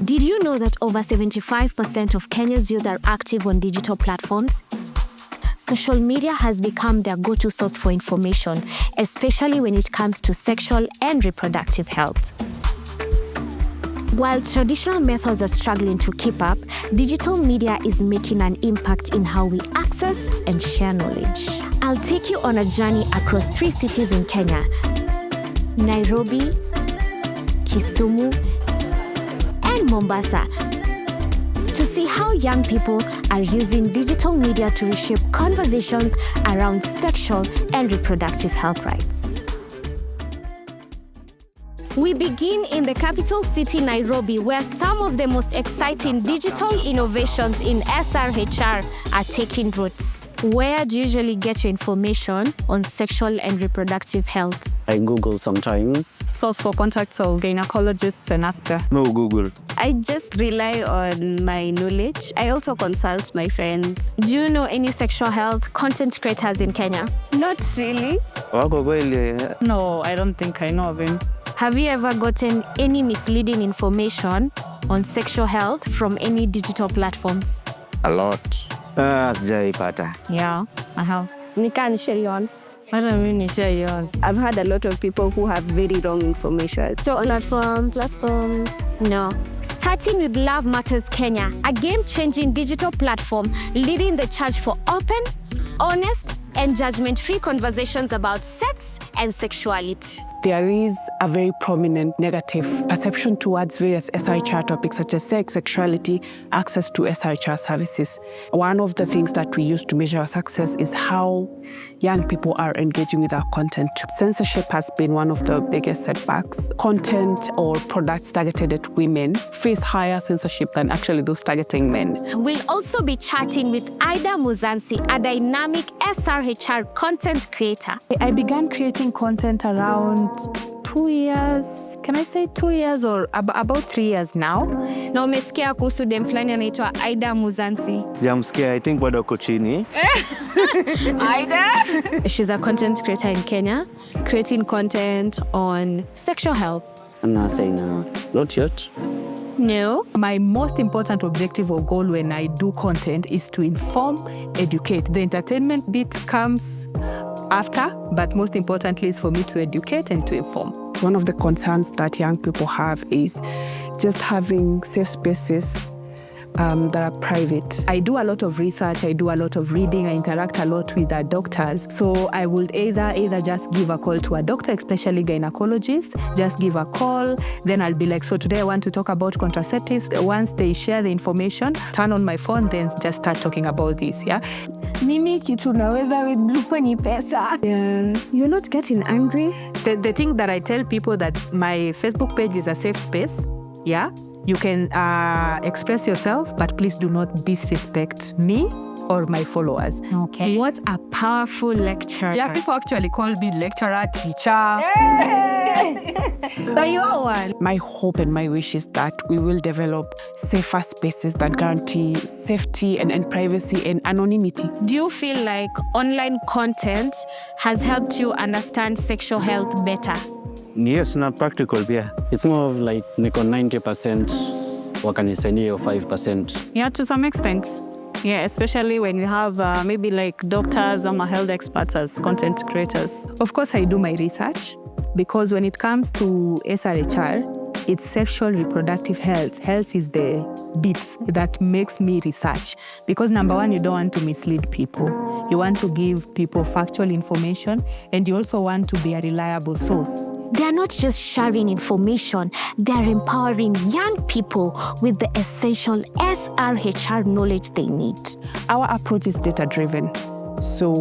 Did you know that over 75% of Kenya's youth are active on digital platforms? Social media has become their go-to source for information, especially when it comes to sexual and reproductive health. While traditional methods are struggling to keep up, digital media is making an impact in how we access and share knowledge. I'll take you on a journey across 3 cities in Kenya: Nairobi, Kisumu, and Mombasa, to see how young people are using digital media to reshape conversations around sexual and reproductive health rights. We begin in the capital city, Nairobi, where some of the most exciting digital innovations in SRHR are taking roots. Where do you usually get your information on sexual and reproductive health? I Google sometimes. Source for contacts of gynecologists and ask them. No Google. I just rely on my knowledge. I also consult my friends. Do you know any sexual health content creators in Kenya? Not really. No, I don't think I know of him. Have you ever gotten any misleading information on sexual health from any digital platforms? A lot. Yeah, I have. I've had a lot of people who have very wrong information. Platforms. No. Starting with Love Matters Kenya, a game-changing digital platform leading the charge for open, honest, and judgment-free conversations about sex and sexuality. There is a very prominent negative perception towards various SRHR topics such as sex, sexuality, access to SRHR services. One of the things that we use to measure our success is how young people are engaging with our content. Censorship has been one of the biggest setbacks. Content or products targeted at women face higher censorship than actually those targeting men. We'll also be chatting with Ida Muzansi, a dynamic SRHR content creator. I began creating content around 2 years, can I say 2 years or about 3 years now? Na umesikia kuhusu dem fulani anaitwa Ida Muzansi? Jamsikia, I think bado ako chini. Ida? She's a content creator in Kenya, creating content on sexual health. I'm not saying not yet. No. My most important objective or goal when I do content is to inform, educate. The entertainment bit comes after, but most importantly is for me to educate and to inform. One of the concerns that young people have is just having safe spaces that are private. I do a lot of research, I do a lot of reading, I interact a lot with doctors. So I would either just give a call to a doctor, especially gynecologist, just give a call. Then I'll be like, so today I want to talk about contraceptives. Once they share the information, turn on my phone, then just start talking about this, yeah? Mimi kitu naweza with ni pesa. Yeah. You're not getting angry? The thing that I tell people that my Facebook page is a safe space, yeah? You can express yourself, but please do not disrespect me or my followers. Okay. What a powerful lecture. Yeah, people actually call me lecturer, teacher. So you are one. My hope and my wish is that we will develop safer spaces that guarantee safety and privacy and anonymity. Do you feel like online content has helped you understand sexual health better? Yes, not practical, yeah. It's more of like niko 90% wakanisaidia 5%. Yeah, to some extent. Yeah, especially when you have maybe like doctors or health experts as content creators. Of course, I do my research because when it comes to SRHR, it's sexual reproductive health. Health is the bits that makes me research. Because number one, you don't want to mislead people. You want to give people factual information, and you also want to be a reliable source. They're not just sharing information, they're empowering young people with the essential SRHR knowledge they need. Our approach is data-driven. So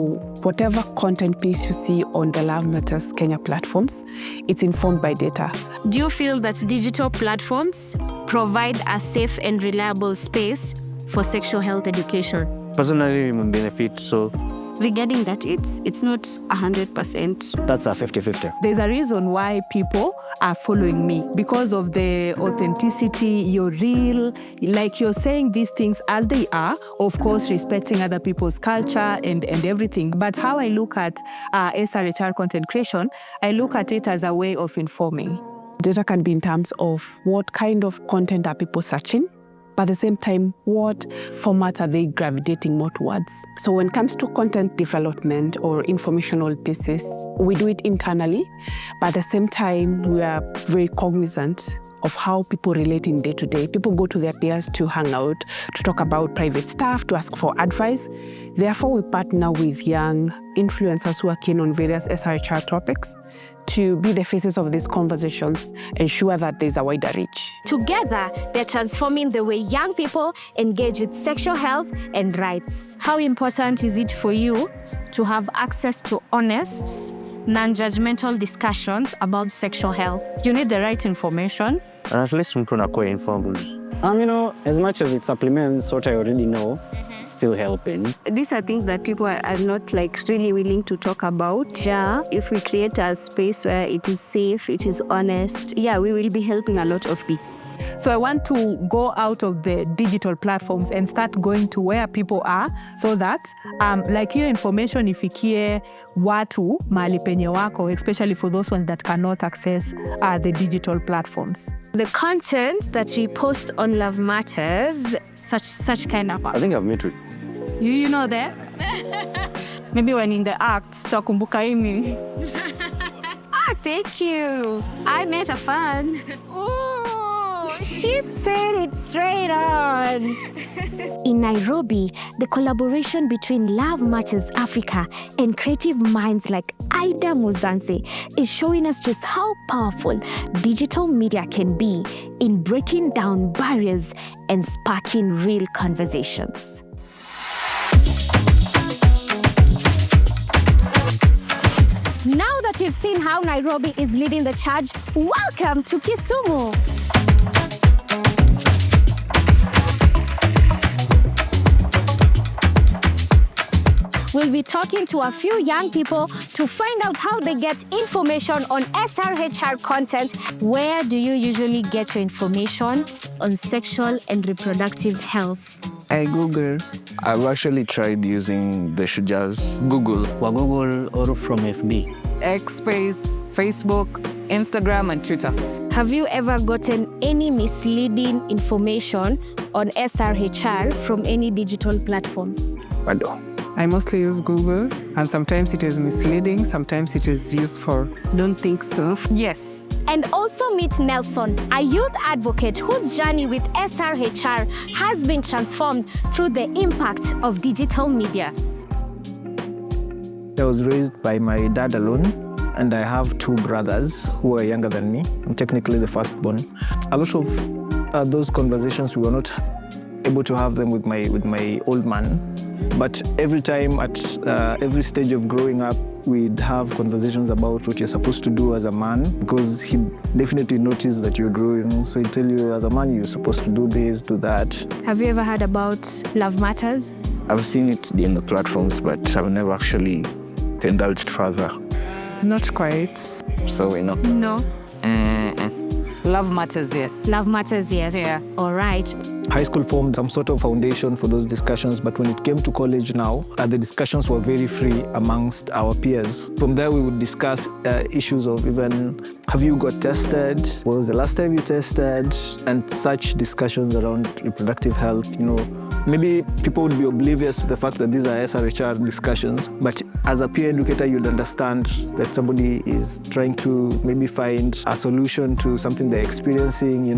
whatever content piece you see on the Love Matters Kenya platforms, it's informed by data. Do you feel that digital platforms provide a safe and reliable space for sexual health education? Personally, I'm benefit, so Regarding that, it's not 100%. that's a 50-50. There's a reason why people are following me because of the authenticity. You're real, like you're saying these things as they are, of course, respecting other people's culture and everything. But how I look at SRHR content creation, I look at it as a way of informing. Data can be in terms of what kind of content are people searching, but at the same time, what formats are they gravitating more towards? So when it comes to content development or informational pieces, we do it internally, but at the same time, we are very cognizant of how people relate in day-to-day. People go to their peers to hang out, to talk about private stuff, to ask for advice. Therefore, we partner with young influencers who are keen on various SRHR topics to be the faces of these conversations, ensure that there's a wider reach. Together, they're transforming the way young people engage with sexual health and rights. How important is it for you to have access to honest, non-judgmental discussions about sexual health? You need the right information. And at least mtu anakuwa informed. As much as it supplements what I already know, it's still helping. These are things that people are not like really willing to talk about. Yeah. If we create a space where it is safe, it is honest, we will be helping a lot of people. So I want to go out of the digital platforms and start going to where people are, so that like hiyo information ifikie watu mahali penye wako, especially for those ones that cannot access the digital platforms. The content that we post on Love Matters, such kind of. I think I've met with. You know that? Maybe when in the act, tutakumbuka himi. Thank you. I met a fan. She said it straight on. In Nairobi, the collaboration between Love Matters Africa and creative minds like Ida Muzanse is showing us just how powerful digital media can be in breaking down barriers and sparking real conversations. Now that you've seen how Nairobi is leading the charge, welcome to Kisumu. We'll be talking to a few young people to find out how they get information on SRHR content. Where do you usually get your information on sexual and reproductive health? I Google. I've actually tried using the Shuja's Google. Wa Google or from FB. X Space, Facebook, Instagram, and Twitter. Have you ever gotten any misleading information on SRHR from any digital platforms? Pardon. I mostly use Google, and sometimes it is misleading, sometimes it is useful. Don't think so. Yes. And also meet Nelson, a youth advocate whose journey with SRHR has been transformed through the impact of digital media. I was raised by my dad alone, and I have two brothers who are younger than me. I'm technically the firstborn. A lot of those conversations, we were not able to have them with my old man. But every time at every stage of growing up, we'd have conversations about what you're supposed to do as a man, because he definitely noticed that you're growing. So he'd tell you, as a man, you're supposed to do this, do that. Have you ever heard about Love Matters? I've seen it in the platforms, but I've never actually indulged further. Not quite. So we know. No. Love Matters, yes. Love Matters, yes. Yeah. All right. High school formed some sort of foundation for those discussions, but when it came to college now, the discussions were very free amongst our peers. From there, we would discuss issues of even, have you got tested? When was the last time you tested? And such discussions around reproductive health. Maybe people would be oblivious to the fact that these are SRHR discussions, but as a peer educator, you'd understand that somebody is trying to maybe find a solution to something they're experiencing.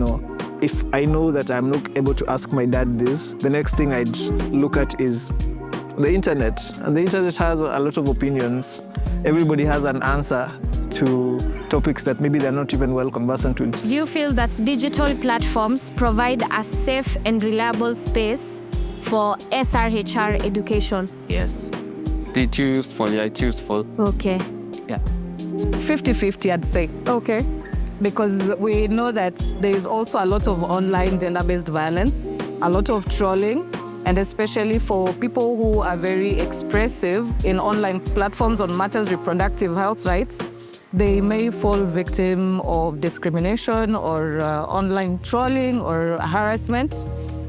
If I know that I'm not able to ask my dad this, the next thing I'd look at is the internet. And the internet has a lot of opinions. Everybody has an answer to topics that maybe they're not even well conversant with. Do you feel that digital platforms provide a safe and reliable space for SRHR education? Yes. It's useful, yeah, it's useful. Okay. Yeah. 50-50, I'd say. Okay. Because we know that there is also a lot of online gender-based violence, a lot of trolling, and especially for people who are very expressive in online platforms on matters reproductive health rights, they may fall victim of discrimination or online trolling or harassment.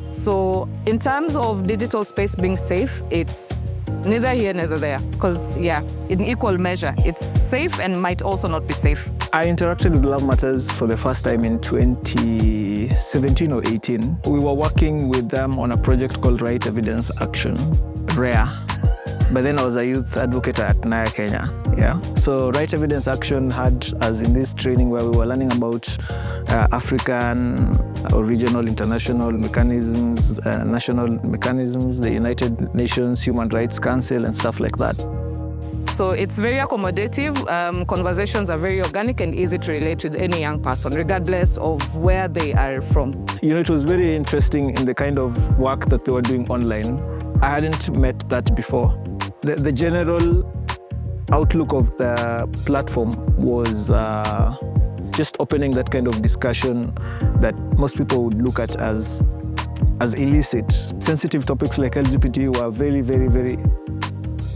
So in terms of digital space being safe, it's neither here, neither there. Because, in equal measure, it's safe and might also not be safe. I interacted with Love Matters for the first time in 2017 or 18. We were working with them on a project called Right Evidence Action, RARE. But then I was a youth advocate at Naya, Kenya. Yeah. So Right Evidence Action had us in this training where we were learning about African or regional international mechanisms, national mechanisms, the United Nations Human Rights Council and stuff like that. So it's very accommodative. Conversations are very organic and easy to relate with any young person, regardless of where they are from. You know, it was very interesting in the kind of work that they were doing online. I hadn't met that before. The general outlook of the platform was just opening that kind of discussion that most people would look at as illicit. Sensitive topics like LGBT were very, very, very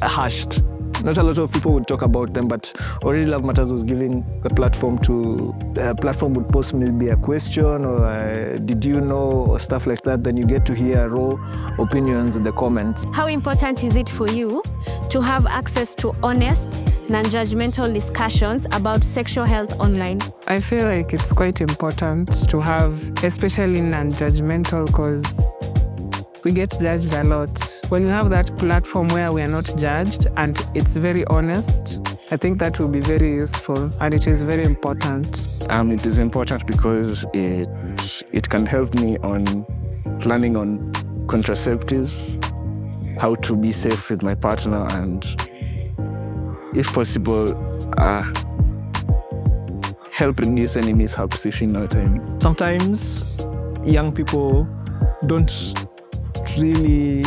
hushed. Not a lot of people would talk about them, but already Love Matters was giving the platform to, platform would post maybe a question or did you know or stuff like that. Then you get to hear raw opinions in the comments. How important is it for you to have access to honest, non-judgmental discussions about sexual health online? I feel like it's quite important to have, especially non-judgmental, because we get judged a lot. When you have that platform where we are not judged and it's very honest, I think that will be very useful and it is very important. It is important because it can help me on planning on contraceptives, how to be safe with my partner, and if possible, help reduce any mishaps, if you know what I mean. Sometimes young people don't really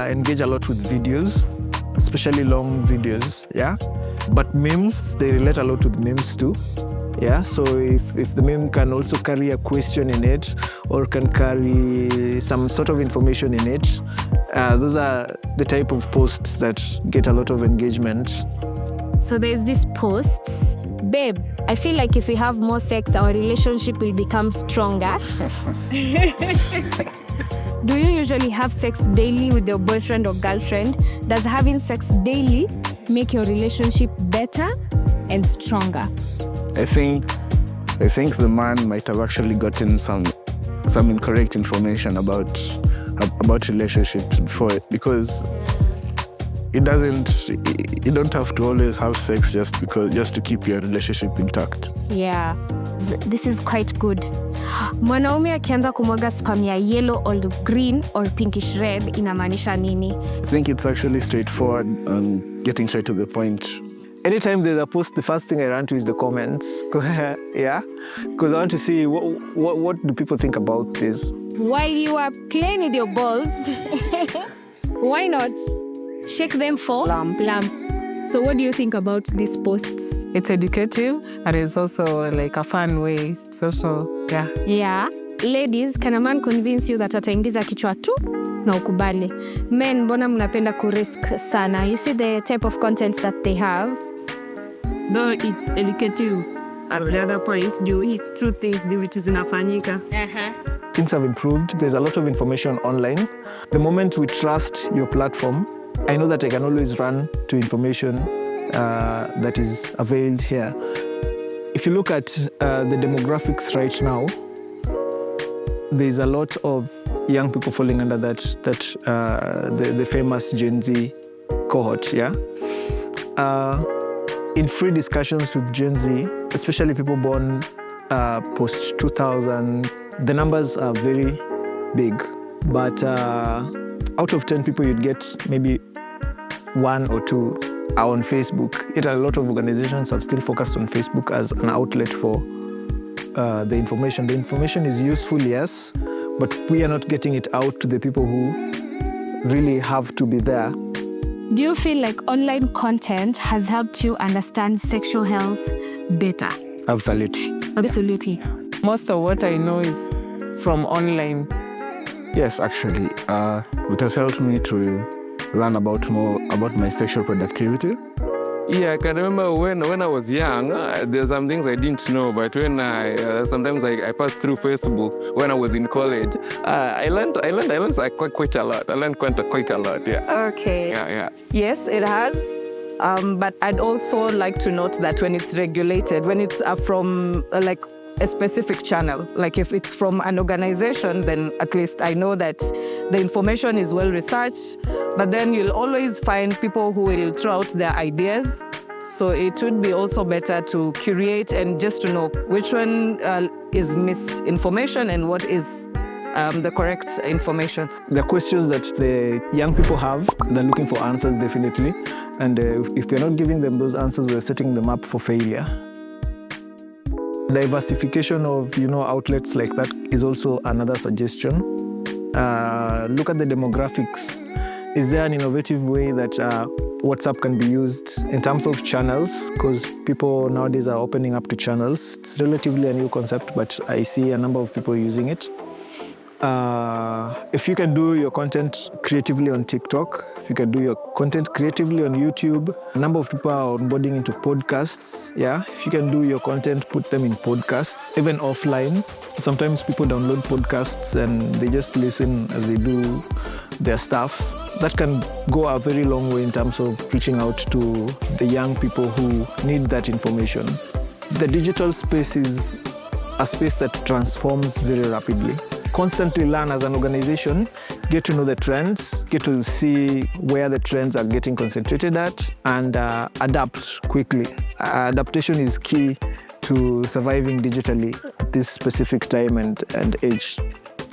engage a lot with videos, especially long videos, yeah? But memes, they relate a lot with memes too, yeah? So if the meme can also carry a question in it or can carry some sort of information in it, those are the type of posts that get a lot of engagement. So there's these posts. Babe, I feel like if we have more sex, our relationship will become stronger. Do you usually have sex daily with your boyfriend or girlfriend? Does having sex daily make your relationship better and stronger? I think the man might have actually gotten some incorrect information about relationships before, because you don't have to always have sex just to keep your relationship intact. Yeah, this is quite good. Mwanaume akianza kumwaga spam ya yellow or green or pinkish red inamaanisha nini? I think it's actually straightforward and getting straight to the point. Anytime there's a post, the first thing I run to is the comments. Yeah, because I want to see what do people think about this. While you are playing with your balls, why not shake them for lumps? So what do you think about these posts? It's educative and it's also like a fun way. It's also, yeah. Yeah. Ladies, can a man convince you that ataingiza kichwa tu na ukubali? Men, mbona mnapenda kurisk sana? You see the type of content that they have? Though it's educative, at the other point, it's true things which is inafanyika. Things have improved. There's a lot of information online. The moment we trust your platform, I know that I can always run to information that is availed here. If you look at the demographics right now, there's a lot of young people falling under the famous Gen Z cohort, yeah? In free discussions with Gen Z, especially people born post-2000, the numbers are very big. But out of 10 people, you'd get maybe 1 or 2 are on Facebook. Yet a lot of organizations have still focused on Facebook as an outlet for the information. The information is useful, yes, but we are not getting it out to the people who really have to be there. Do you feel like online content has helped you understand sexual health better? Absolutely. Absolutely. Most of what I know is from online. Yes, actually. It has helped me to learn more about my sexual productivity. Yeah, I can remember when I was young, there's some things I didn't know, but when sometimes I passed through Facebook when I was in college, I learned quite a lot. I learned quite a lot, yeah. Okay. Yeah. Yes, it has. But I'd also like to note that when it's regulated, when it's from like a specific channel, like if it's from an organization, then at least I know that the information is well researched. But then you'll always find people who will throw out their ideas. So it would be also better to curate and just to know which one is misinformation and what is the correct information. The questions that the young people have, they're looking for answers definitely. And if we're not giving them those answers, we're setting them up for failure. Diversification of outlets like that is also another suggestion. Look at the demographics. Is there an innovative way that WhatsApp can be used in terms of channels? Because people nowadays are opening up to channels. It's relatively a new concept, but I see a number of people using it. If you can do your content creatively on TikTok, if you can do your content creatively on YouTube, a number of people are onboarding into podcasts. Yeah, if you can do your content, put them in podcasts, even offline. Sometimes people download podcasts and they just listen as they do their stuff. That can go a very long way in terms of reaching out to the young people who need that information. The digital space is a space that transforms very rapidly. Constantly learn as an organization, get to know the trends, get to see where the trends are getting concentrated at, and adapt quickly. Adaptation is key to surviving digitally at this specific time and age.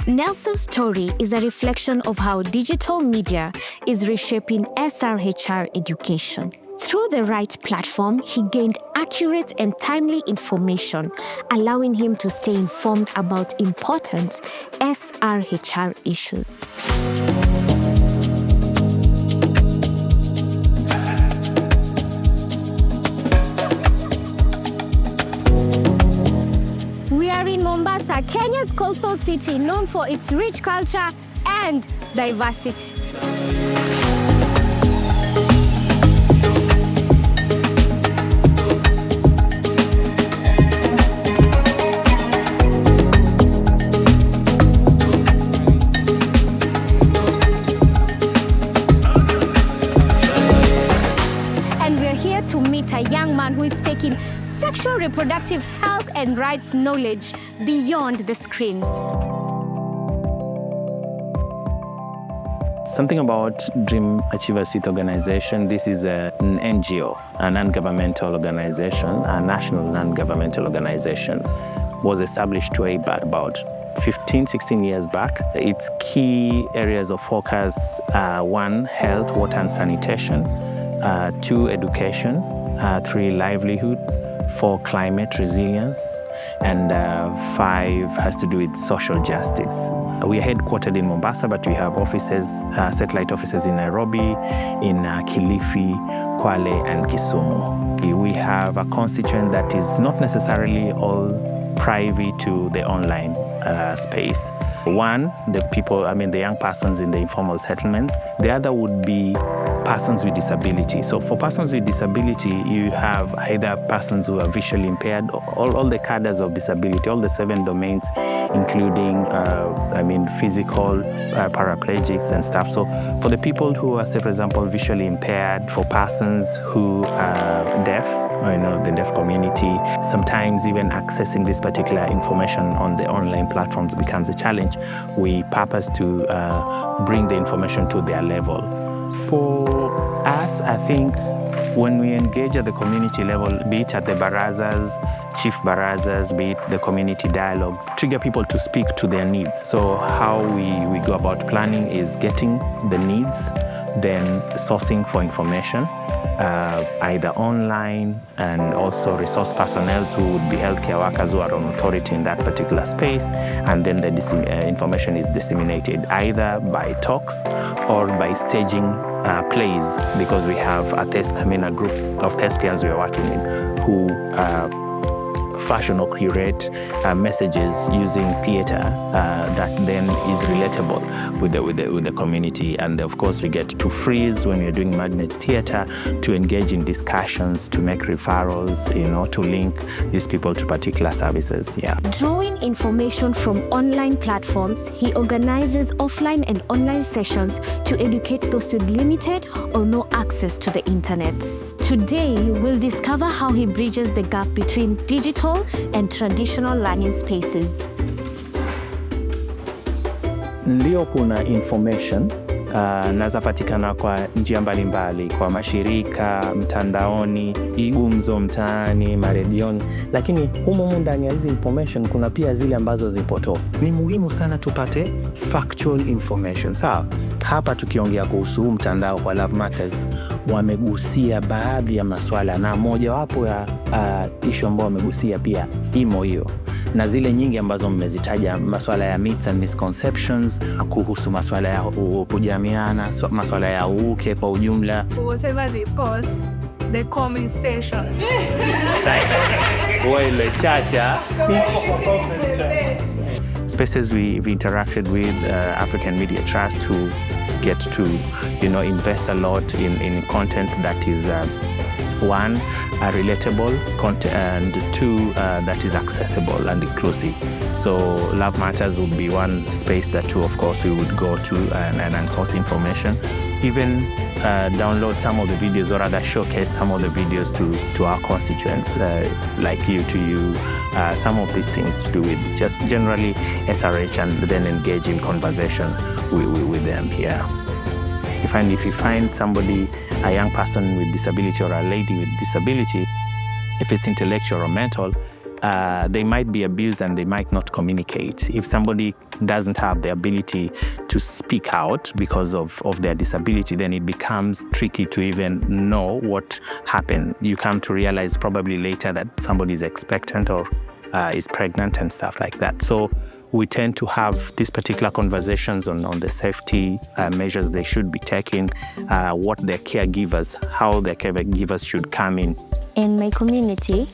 Nelson's story is a reflection of how digital media is reshaping SRHR education. Through the right platform, he gained accurate and timely information, allowing him to stay informed about important SRHR issues. We are in Mombasa, Kenya's coastal city known for its rich culture and diversity. A young man who is taking sexual reproductive health and rights knowledge beyond the screen. Something about Dream Achievers Youth Organization. This is an NGO, a non-governmental organization, a national non-governmental organization. Was established way back about 15, 16 years back. Its key areas of focus are 1, health, water and sanitation, 2, education, 3, livelihood, 4, climate resilience, and 5 has to do with social justice. We are headquartered in Mombasa, but we have offices, satellite offices in Nairobi, in Kilifi, Kwale, and Kisumu. We have a constituent that is not necessarily all privy to the online space. 1, the young persons in the informal settlements. The other would be persons with disability. So for persons with disability, you have either persons who are visually impaired, all the cadres of disability, all the 7 domains, including, physical, paraplegics and stuff. So for the people who are, say, for example, visually impaired, for persons who are deaf, the deaf community, sometimes even accessing this particular information on the online platforms becomes a challenge. We purpose to bring the information to their level. For us, I think when we engage at the community level, be it at the barazas, chief barazas, be it the community dialogues, trigger people to speak to their needs. So how we go about planning is getting the needs, then sourcing for information, either online and also resource personnel who would be healthcare workers who are on authority in that particular space, and then the information is disseminated either by talks or by staging plays, because we have a group of test peers we are working in who fashion or curate messages using theater that then is relatable with the community. And of course, we get to freeze when we're doing magnet theater to engage in discussions, to make referrals, to link these people to particular services. Yeah. Drawing information from online platforms, he organizes offline and online sessions to educate those with limited or no access to the internet. Today, we'll discover how he bridges the gap between digital and traditional learning spaces. Ndio kuna information nazapatikana kwa njia mbalimbali, kwa mashirika, mtandaoni, igumzo mtaani, maredioni, lakini humu ndani ya hizi information kuna pia zile ambazo zipoto. Ni muhimu sana tupate factual information. Sawa, hapa tukiongea kuhusu mtandao kwa Love Matters, wamegusia baadhi ya maswala, na mojawapo ya issue ambao wamegusia pia imo hiyo, na zile nyingi ambazo mmezitaja, maswala ya myths and misconceptions, kuhusu maswala ya kujamiana, maswala ya uke kwa ujumla. Whatever they post, the comment section. Wale chacha. Spaces we've interacted with African Media Trust who get to, invest a lot in content that is one, relatable content, and two, that is accessible and inclusive. So Love Matters would be one space that of course we would go to and source information, even download some of the videos, or rather showcase some of the videos to our constituents, like you to you, some of these things to do with just generally SRH, and then engage in conversation with them here. If you find somebody, a young person with disability or a lady with disability, if it's intellectual or mental, they might be abused and they might not communicate. If somebody doesn't have the ability to speak out because of their disability, then it becomes tricky to even know what happened. You come to realize probably later that somebody is expectant or is pregnant and stuff like that. So we tend to have these particular conversations on the safety measures they should be taking, what their caregivers, how their caregivers should come in. In my community,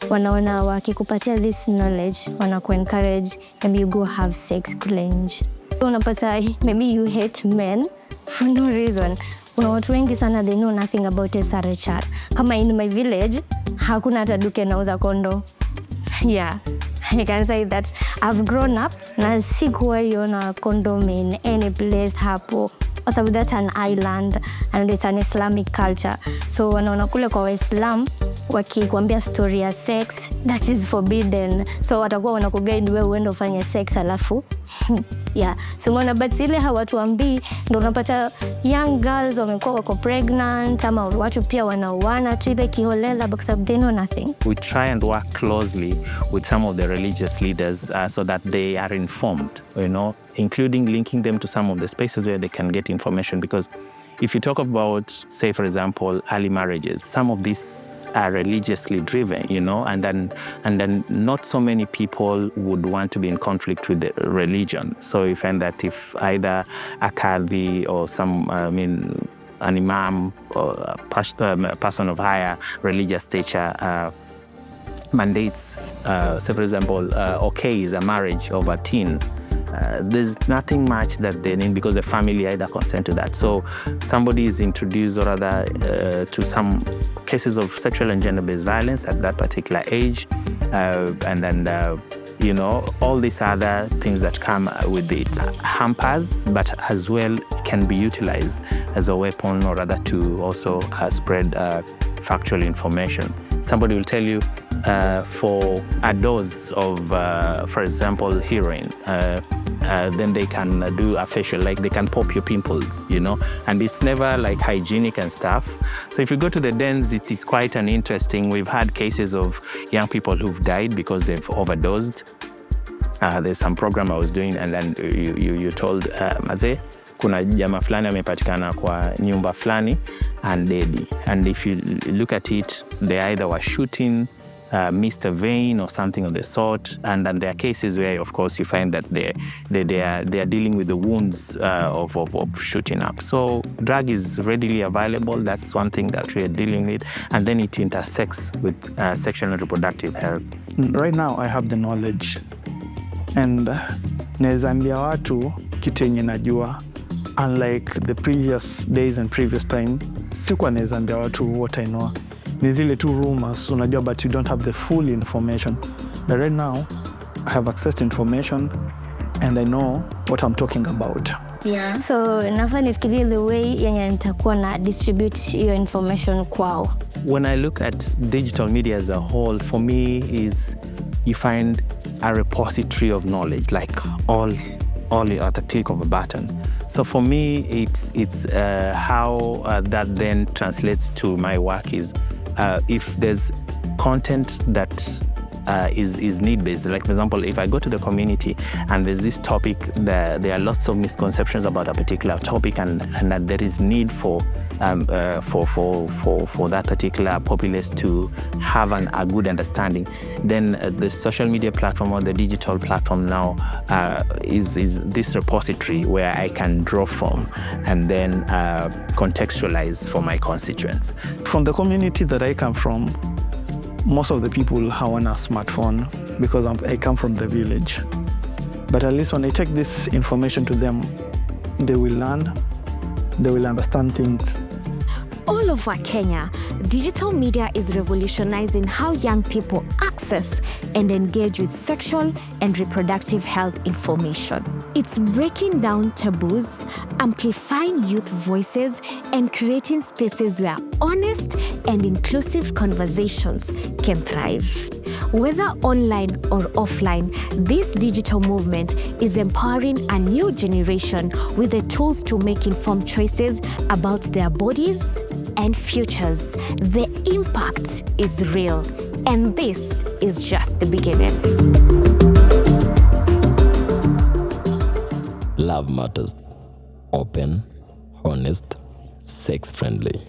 wanaona wakikupatia this knowledge, wanaku-encourage, maybe you go have sex kule nje. Unapata, maybe you hate men for no reason. Kuna watu wengi sana, they know nothing about SRHR. Kama in my village, hakuna hata duke nauza kondo. Yeah, I can say that I've grown up na sikuwahi ona condom in any place hapo. Also, that's an island and it's an Islamic culture. So wanaona kule kwa Waislamu wakikuambia story ya sex, that is forbidden. So watakuwa wanakuguide wewe uende ufanye sex alafu yeah. So unaona, but ile hawatuambii, ndio unapata young girls wamekuwa wako pregnant, ama watu pia wanauana tu ile kiholela because they know nothing. We try and work closely with some of the religious leaders so that they are informed, including linking them to some of the spaces where they can get information, because if you talk about, say, for example, early marriages, some of these are religiously driven, and then not so many people would want to be in conflict with the religion. So you find that if either a Qadi or an imam or a person of higher religious stature mandates, say, for example, is a marriage of a teen, there's nothing much that they need because the family either consent to that. So somebody is introduced or rather to some cases of sexual and gender-based violence at that particular age, and then all these other things that come with it hampers, but as well can be utilized as a weapon or rather to also spread factual information. Somebody will tell you for a dose of, for example, heroin, then they can do a facial, like they can pop your pimples, and it's never like hygienic and stuff. So if you go to the dens, it's quite an interesting. We've had cases of young people who've died because they've overdosed. There's some program I was doing, and then you told Maze, kuna jamaa fulani amepatikana kwa nyumba fulani and dead. And if you look at it, they either were shooting, missed a vein or something of the sort. And then there are cases where, of course, you find that they are dealing with the wounds of shooting up. So drug is readily available. That's one thing that we are dealing with. And then it intersects with sexual and reproductive health. Right now, I have the knowledge. And naweza ambia watu kitu yenye najua. Unlike the previous days and previous time, sikuwa naweza ambia watu what I know. Ni zile tu rumors, unajua, but you don't have the full information. But right now, I have access to information and I know what I'm talking about. Yeah. So nafaa nifikirie the way yenye nitakuwa na distribute your information kwao. When I look at digital media as a whole, for me is you find a repository of knowledge, like all at a click of a button. So for me, it's how that then translates to my work is if there's content that is need-based. Like, for example, if I go to the community and there's this topic, there are lots of misconceptions about a particular topic, and that there is need for that particular populace to have a good understanding, then the social media platform or the digital platform now is this repository where I can draw from and then contextualize for my constituents. From the community that I come from, most of the people haven't a smartphone because I come from the village. But at least when I take this information to them, they will learn, they will understand things. All over Kenya, digital media is revolutionizing how young people access and engage with sexual and reproductive health information. It's breaking down taboos, amplifying youth voices, and creating spaces where honest and inclusive conversations can thrive. Whether online or offline, this digital movement is empowering a new generation with the tools to make informed choices about their bodies and futures. The impact is real, and this is just the beginning. Love Matters. Open, honest, sex-friendly.